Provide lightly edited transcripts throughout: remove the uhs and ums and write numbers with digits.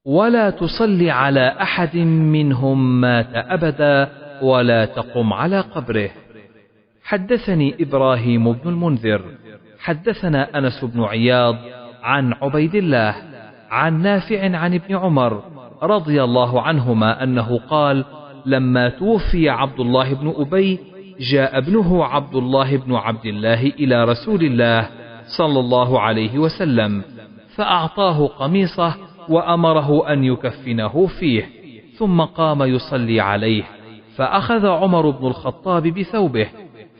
ولا تصلي على أحد منهم مات أبدا ولا تقم على قبره. حدثني إبراهيم بن المنذر حدثنا أنس بن عياض عن عبيد الله عن نافع عن ابن عمر رضي الله عنهما أنه قال: لما توفي عبد الله بن أبي جاء ابنه عبد الله بن عبد الله إلى رسول الله صلى الله عليه وسلم فأعطاه قميصه وأمره أن يكفنه فيه، ثم قام يصلي عليه، فأخذ عمر بن الخطاب بثوبه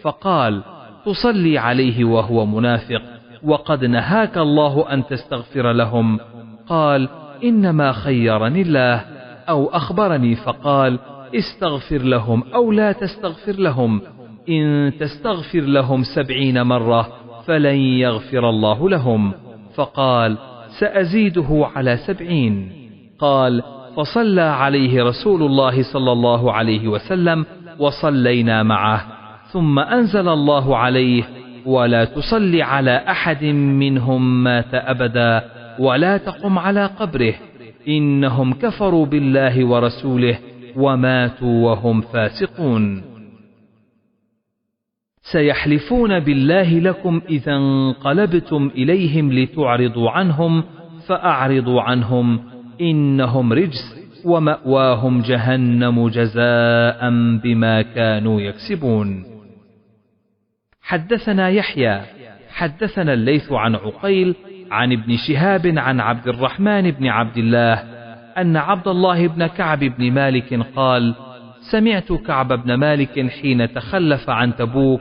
فقال: تصلي عليه وهو منافق وقد نهاك الله أن تستغفر لهم. قال: إنما خيرني الله أو أخبرني فقال: استغفر لهم أو لا تستغفر لهم، إن تستغفر لهم 70 مرة فلن يغفر الله لهم. فقال: سأزيده على 70. قال: فصلى عليه رسول الله صلى الله عليه وسلم وصلينا معه، ثم أنزل الله عليه: ولا تصلي على أحد منهم مات أبدا ولا تقم على قبره، إنهم كفروا بالله ورسوله وماتوا وهم فاسقون. سيحلفون بالله لكم إذا انقلبتم إليهم لتعرضوا عنهم فأعرضوا عنهم، إنهم رجس ومأواهم جهنم جزاء بما كانوا يكسبون. حدثنا يحيى حدثنا الليث عن عقيل عن ابن شهاب عن عبد الرحمن بن عبد الله أن عبد الله بن كعب بن مالك قال: سمعت كعب بن مالك حين تخلف عن تبوك: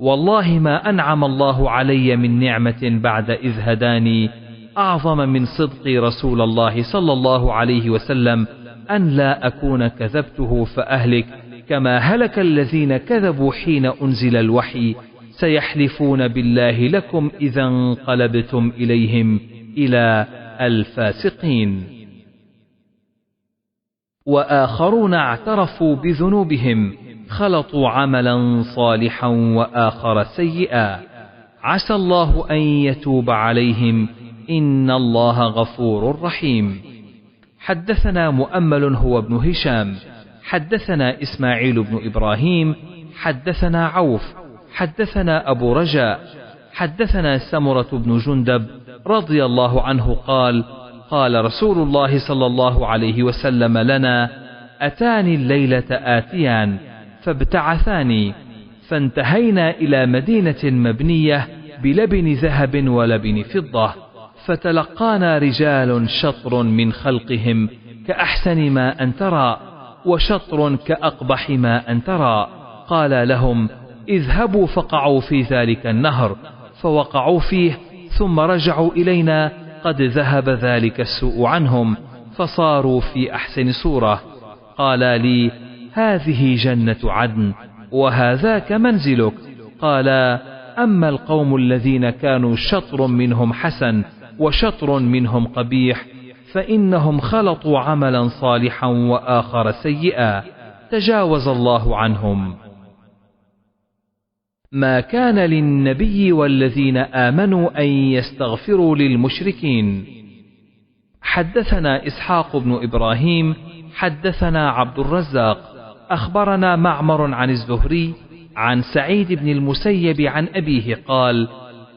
والله ما أنعم الله علي من نعمة بعد إذ هداني أعظم من صدق رسول الله صلى الله عليه وسلم أن لا أكون كذبته فأهلك كما هلك الذين كذبوا حين أنزل الوحي. سيحلفون بالله لكم إذا انقلبتم إليهم إلى الفاسقين. وآخرون اعترفوا بذنوبهم خلطوا عملا صالحا وآخر سيئا، عسى الله أن يتوب عليهم، إن الله غفور رحيم. حدثنا مؤمل هو ابن هشام حدثنا إسماعيل بن إبراهيم حدثنا عوف حدثنا أبو رجاء حدثنا سمرة بن جندب رضي الله عنه قال: قال رسول الله صلى الله عليه وسلم لنا: أتاني الليلة آتيان فابتعثاني، فانتهينا إلى مدينة مبنية بلبن ذهب ولبن فضة، فتلقانا رجال شطر من خلقهم كأحسن ما أن ترى وشطر كأقبح ما أن ترى. قال لهم: اذهبوا فقعوا في ذلك النهر، فوقعوا فيه ثم رجعوا إلينا قد ذهب ذلك السوء عنهم فصاروا في أحسن صورة. قال لي: هذه جنة عدن وهذاك منزلك. قال: أما القوم الذين كانوا شطر منهم حسن وشطر منهم قبيح فإنهم خلطوا عملا صالحا وآخر سيئا، تجاوز الله عنهم. ما كان للنبي والذين آمنوا أن يستغفروا للمشركين. حدثنا إسحاق بن إبراهيم حدثنا عبد الرزاق أخبرنا معمر عن الزهري عن سعيد بن المسيب عن أبيه قال: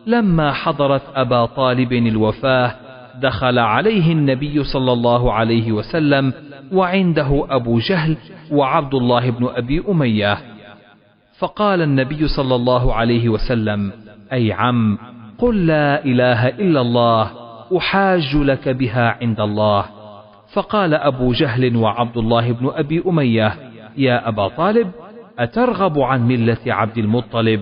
لما حضرت أبا طالب الوفاة دخل عليه النبي صلى الله عليه وسلم وعنده أبو جهل وعبد الله بن أبي أمية، فقال النبي صلى الله عليه وسلم: أي عم، قل لا إله إلا الله أحاج لك بها عند الله. فقال أبو جهل وعبد الله بن أبي أمية: يا أبا طالب، أترغب عن ملة عبد المطلب؟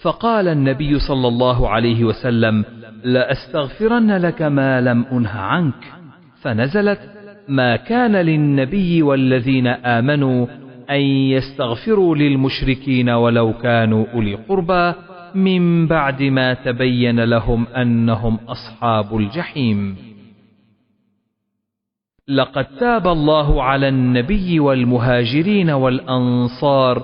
فقال النبي صلى الله عليه وسلم: لأستغفرن لك ما لم أنه عنك. فنزلت: ما كان للنبي والذين آمنوا أن يستغفروا للمشركين ولو كانوا أولي قربى من بعد ما تبين لهم أنهم أصحاب الجحيم. لقد تاب الله على النبي والمهاجرين والأنصار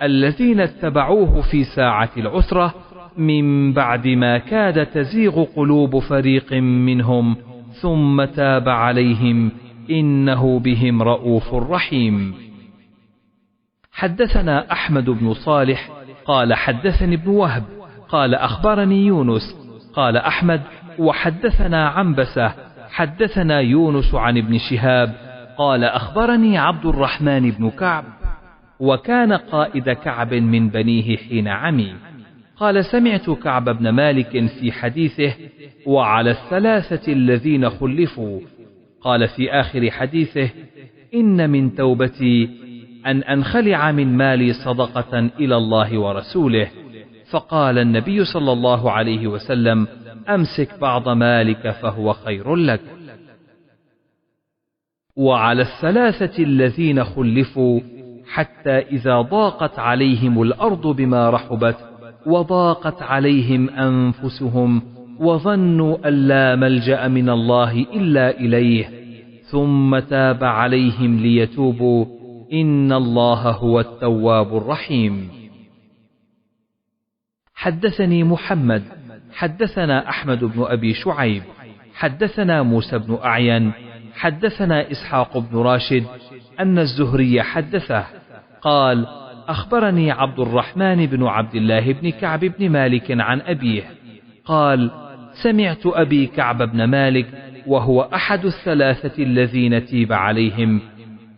الذين اتبعوه في ساعة العسرة من بعد ما كاد تزيغ قلوب فريق منهم ثم تاب عليهم إنه بهم رؤوف رحيم. حدثنا أحمد بن صالح قال حدثني ابن وهب قال أخبرني يونس قال أحمد وحدثنا عنبسة حدثنا يونس عن ابن شهاب قال أخبرني عبد الرحمن بن كعب وكان قائد كعب من بنيه حين عمي قال سمعت كعب بن مالك في حديثه وعلى الثلاثة الذين خلفوا قال في آخر حديثه إن من توبتي أن أنخلع من مالي صدقة إلى الله ورسوله. فقال النبي صلى الله عليه وسلم أمسك بعض مالك فهو خير لك. وعلى الثلاثة الذين خلفوا حتى إذا ضاقت عليهم الأرض بما رحبت وضاقت عليهم أنفسهم وظنوا أن لا ملجأ من الله إلا إليه ثم تاب عليهم ليتوبوا إن الله هو التواب الرحيم. حدثني محمد حدثنا أحمد بن أبي شعيب حدثنا موسى بن أعين حدثنا إسحاق بن راشد أن الزهري حدثه قال أخبرني عبد الرحمن بن عبد الله بن كعب بن مالك عن أبيه قال سمعت أبي كعب بن مالك وهو أحد الثلاثة الذين تيب عليهم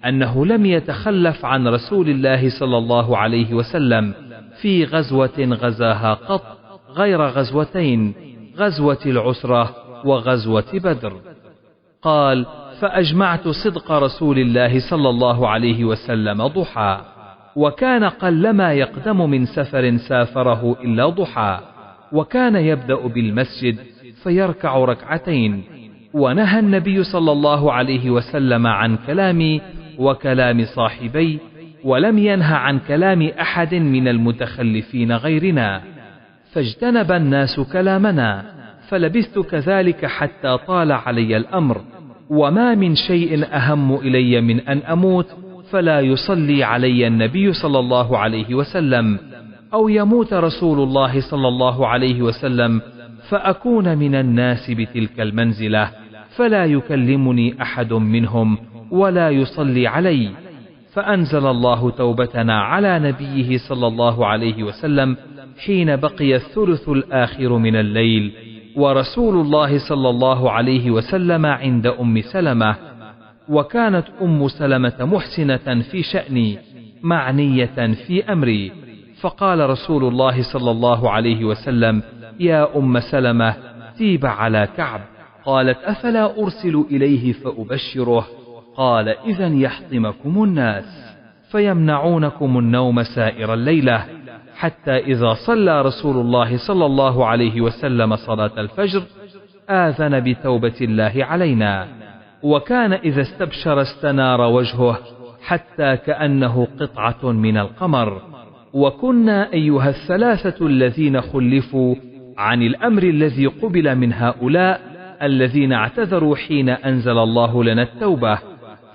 أنه لم يتخلف عن رسول الله صلى الله عليه وسلم في غزوة غزاها قط غير غزوتين غزوة العسرة وغزوة بدر. قال فأجمعت صدق رسول الله صلى الله عليه وسلم ضحى وكان قلما يقدم من سفر سافره إلا ضحى وكان يبدأ بالمسجد فيركع ركعتين ونهى النبي صلى الله عليه وسلم عن كلامي وكلام صاحبي ولم ينه عن كلام أحد من المتخلفين غيرنا فاجتنب الناس كلامنا فلبثت كذلك حتى طال علي الأمر وما من شيء أهم إلي من أن أموت فلا يصلي علي النبي صلى الله عليه وسلم أو يموت رسول الله صلى الله عليه وسلم فأكون من الناس بتلك المنزلة فلا يكلمني أحد منهم ولا يصلي علي. فأنزل الله توبتنا على نبيه صلى الله عليه وسلم حين بقي الثلث الآخر من الليل ورسول الله صلى الله عليه وسلم عند أم سلمة وكانت أم سلمة محسنة في شأني معنية في أمري فقال رسول الله صلى الله عليه وسلم يا أم سلمة تيب على كعب. قالت أفلا أرسل إليه فأبشره؟ قال إذن يحطمكم الناس فيمنعونكم النوم سائر الليلة حتى إذا صلى رسول الله صلى الله عليه وسلم صلاة الفجر آذن بتوبة الله علينا وكان إذا استبشر استنار وجهه حتى كأنه قطعة من القمر. وكنا أيها الثلاثة الذين خلفوا عن الأمر الذي قبل من هؤلاء الذين اعتذروا حين أنزل الله لنا التوبة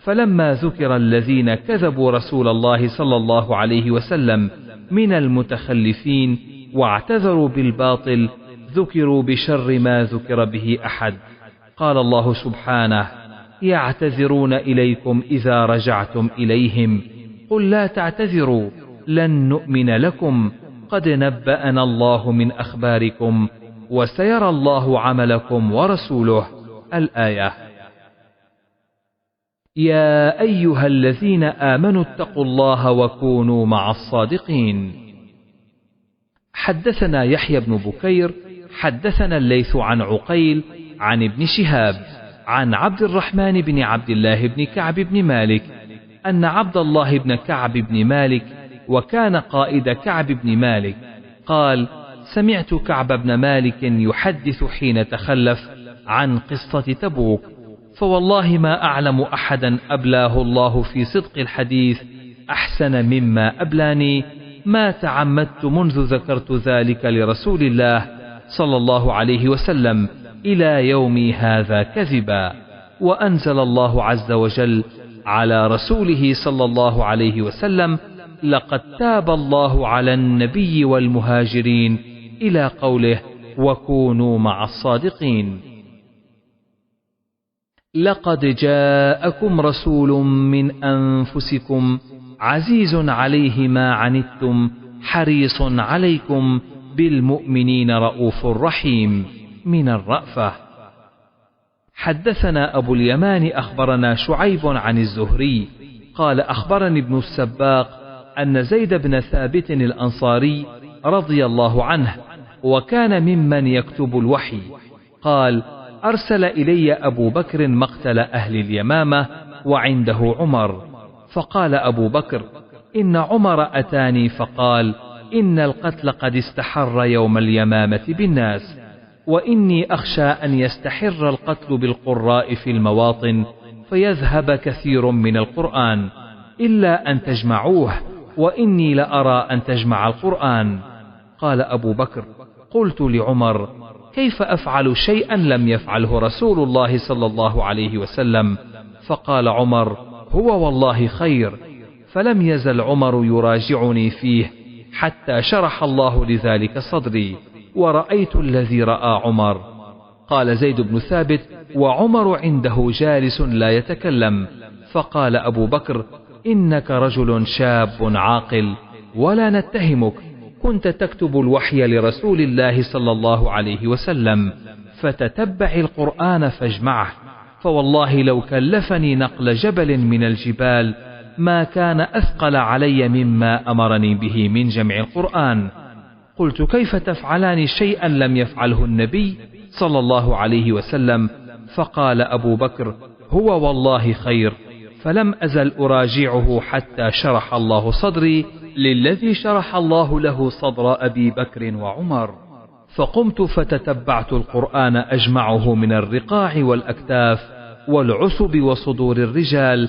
فلما ذكر الذين كذبوا رسول الله صلى الله عليه وسلم من المتخلفين واعتذروا بالباطل ذكروا بشر ما ذكر به أحد. قال الله سبحانه يعتذرون إليكم إذا رجعتم إليهم قل لا تعتذروا لن نؤمن لكم قد نبأنا الله من أخباركم وسيرى الله عملكم ورسوله. الآية. يا أيها الذين آمنوا اتقوا الله وكونوا مع الصادقين. حدثنا يحيى بن بكير حدثنا الليث عن عقيل عن ابن شهاب عن عبد الرحمن بن عبد الله بن كعب بن مالك أن عبد الله بن كعب بن مالك وكان قائد كعب بن مالك قال سمعت كعب بن مالك يحدث حين تخلف عن قصة تبوك فوالله ما أعلم أحدا أبلاه الله في صدق الحديث أحسن مما أبلاني ما تعمدت منذ ذكرت ذلك لرسول الله صلى الله عليه وسلم إلى يومي هذا كذبا. وأنزل الله عز وجل على رسوله صلى الله عليه وسلم لقد تاب الله على النبي والمهاجرين إلى قوله وكونوا مع الصادقين. لقد جاءكم رسول من أنفسكم عزيز عليه ما عنتم حريص عليكم بالمؤمنين رؤوف رحيم. من الرأفة. حدثنا أبو اليمان أخبرنا شعيب عن الزهري قال أخبرني ابن السباق أن زيد بن ثابت الأنصاري رضي الله عنه وكان ممن يكتب الوحي قال أرسل إلي أبو بكر مقتل أهل اليمامة وعنده عمر، فقال أبو بكر إن عمر أتاني فقال إن القتل قد استحر يوم اليمامة بالناس، وإني أخشى أن يستحر القتل بالقراء في المواطن فيذهب كثير من القرآن إلا أن تجمعوه، وإني لأرى أن تجمع القرآن. قال أبو بكر قلت لعمر كيف أفعل شيئا لم يفعله رسول الله صلى الله عليه وسلم؟ فقال عمر هو والله خير. فلم يزل عمر يراجعني فيه حتى شرح الله لذلك صدري، ورأيت الذي رأى عمر. قال زيد بن ثابت وعمر عنده جالس لا يتكلم، فقال أبو بكر إنك رجل شاب عاقل ولا نتهمك، كنت تكتب الوحي لرسول الله صلى الله عليه وسلم، فتتبع القرآن فاجمعه، فوالله لو كلفني نقل جبل من الجبال ما كان أثقل علي مما أمرني به من جمع القرآن. قلت كيف تفعلان شيئا لم يفعله النبي صلى الله عليه وسلم؟ فقال أبو بكر هو والله خير. فلم أزل أراجعه حتى شرح الله صدري للذي شرح الله له صدر أبي بكر وعمر، فقمت فتتبعت القرآن أجمعه من الرقاع والأكتاف والعسب وصدور الرجال،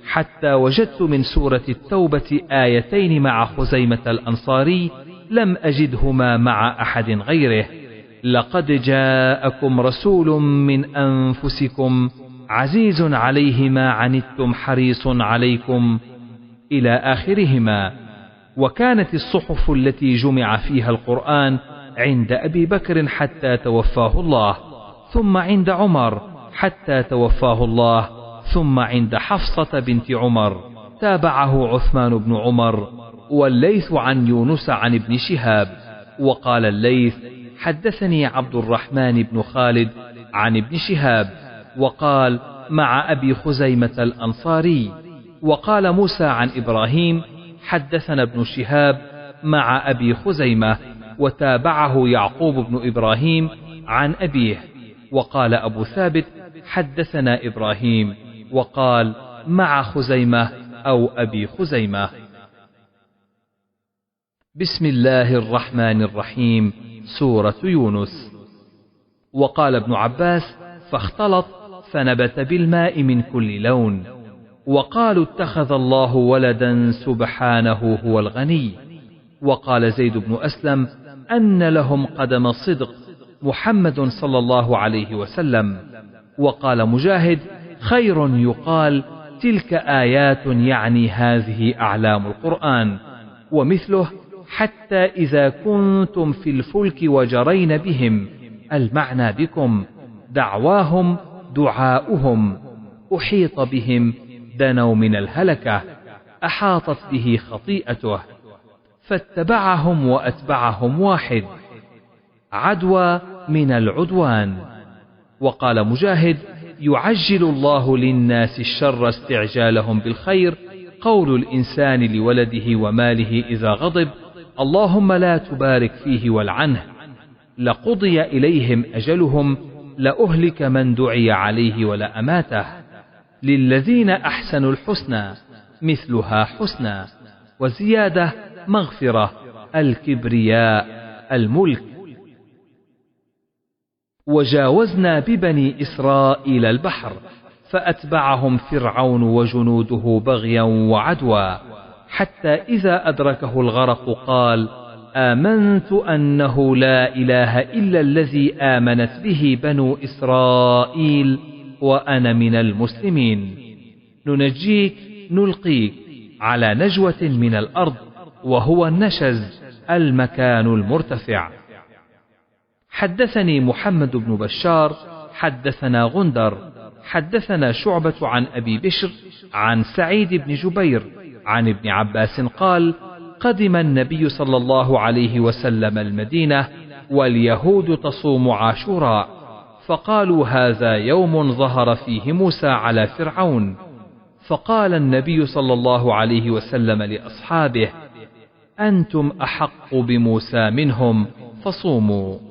حتى وجدت من سورة التوبة آيتين مع خزيمة الأنصاري لم أجدهما مع أحد غيره: لقد جاءكم رسول من أنفسكم عزيز عليه ما عنتم حريص عليكم، إلى آخرهما. وكانت الصحف التي جمع فيها القرآن عند أبي بكر حتى توفاه الله، ثم عند عمر حتى توفاه الله، ثم عند حفصة بنت عمر، تابعه عثمان بن عمر. والليث عن يونس عن ابن شهاب. وقال الليث حدثني عبد الرحمن بن خالد عن ابن شهاب، وقال مع أبي خزيمة الأنصاري. وقال موسى عن إبراهيم حدثنا ابن شهاب مع أبي خزيمة، وتابعه يعقوب بن إبراهيم عن أبيه. وقال أبو ثابت حدثنا إبراهيم، وقال مع خزيمة أو أبي خزيمة. بسم الله الرحمن الرحيم. سورة يونس. وقال ابن عباس فاختلط فنبت بالماء من كل لون. وقالوا اتخذ الله ولدا سبحانه هو الغني. وقال زيد بن أسلم أن لهم قدم صدق محمد صلى الله عليه وسلم. وقال مجاهد خير يقال تلك آيات، يعني هذه أعلام القرآن. ومثله حتى إذا كنتم في الفلك وجرين بهم، المعنى بكم، دعواهم دعاؤهم، أحيط بهم دنوا من الهلكة، أحاطت به خطيئته، فاتبعهم وأتبعهم واحد، عدوى من العدوان. وقال مجاهد يعجل الله للناس الشر استعجالهم بالخير، قول الإنسان لولده وماله إذا غضب اللهم لا تبارك فيه والعنه، لقضي إليهم أجلهم، لأهلك من دعي عليه ولأماته. للذين أحسنوا الحسنى مثلها حسنى، وزيادة مغفرة، الكبرياء، الملك. وجاوزنا ببني إسرائيل البحر فأتبعهم فرعون وجنوده بغيا وعدوى، حتى إذا أدركه الغرق قال آمنت أنه لا إله إلا الذي آمنت به بنو إسرائيل وأنا من المسلمين. ننجيك نلقيك على نجوة من الأرض، وهو النشز، المكان المرتفع. حدثني محمد بن بشار حدثنا غندر حدثنا شعبة عن أبي بشر عن سعيد بن جبير عن ابن عباس قال: قدم النبي صلى الله عليه وسلم المدينة واليهود تصوم عاشوراء، فقالوا: هذا يوم ظهر فيه موسى على فرعون. فقال النبي صلى الله عليه وسلم لأصحابه: أنتم أحق بموسى منهم، فصوموا.